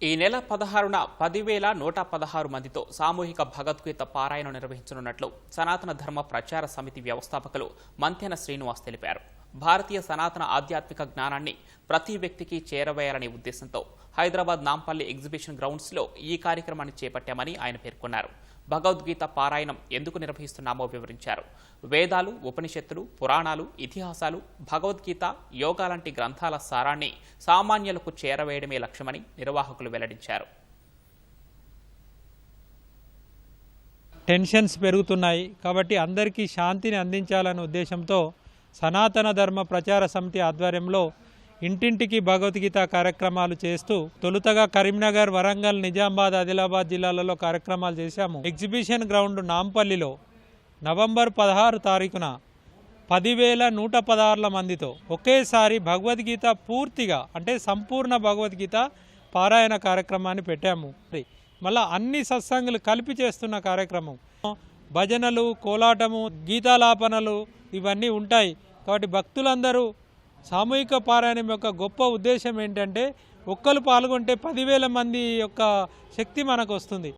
ఈ నెల 16న 10,116 మందితో సామూహిక భగవద్గీత పారాయణం నిర్వహించనున్నట్లు సనాతన ధర్మ ప్రచార సమితి వ్యవస్థాపకులు మంతెన శ్రీనివాస్ తెలిపారు. భారతీయ సనాతన ఆధ్యాత్మిక జ్ఞానాన్ని ప్రతి వ్యక్తికి చేరవేయాలనే ఉద్దేశంతో హైదరాబాద్ నాంపల్లి ఎగ్జిబిషన్ గ్రౌండ్స్లో ఈ కార్యక్రమాన్ని చేపట్టామని ఆయన పేర్కొన్నారు. భగవద్గీత పారాయణం ఎందుకు నిర్వహిస్తున్నామో వివరించారు. వేదాలు, ఉపనిషత్తులు, పురాణాలు, ఇతిహాసాలు, భగవద్గీత, యోగా లాంటి గ్రంథాల సారాన్ని సామాన్యులకు చేరవేయడమే లక్ష్యమని నిర్వాహకులు వెల్లడించారు. టెన్షన్స్ పెరుగుతున్నాయి కాబట్టి అందరికీ శాంతిని అందించాలనే ఉద్దేశంతో సనాతన ధర్మ ప్రచార సమితి ఆధ్వర్యంలో ఇంటింటికి భగవద్గీత కార్యక్రమాలు చేస్తూ తొలుతగా కరీంనగర్, వరంగల్, నిజామాబాద్, ఆదిలాబాద్ జిల్లాలలో కార్యక్రమాలు చేశాము. ఎగ్జిబిషన్ గ్రౌండ్ నాంపల్లిలో నవంబర్ 16 తారీఖున 10,116 మందితో ఒకేసారి భగవద్గీత పూర్తిగా అంటే సంపూర్ణ భగవద్గీత పారాయణ కార్యక్రమాన్ని పెట్టాము. మళ్ళీ అన్ని సత్సంగులు కలిపి చేస్తున్న కార్యక్రమం. భజనలు, కోలాటము, గీతాలాపనలు ఇవన్నీ ఉంటాయి. కాబట్టి భక్తులందరూ సామూహిక పారాయణం యొక్క గొప్ప ఉద్దేశం ఏంటంటే ఒక్కరు పాల్గొంటే 10,000 మంది యొక్క శక్తి మనకు వస్తుంది.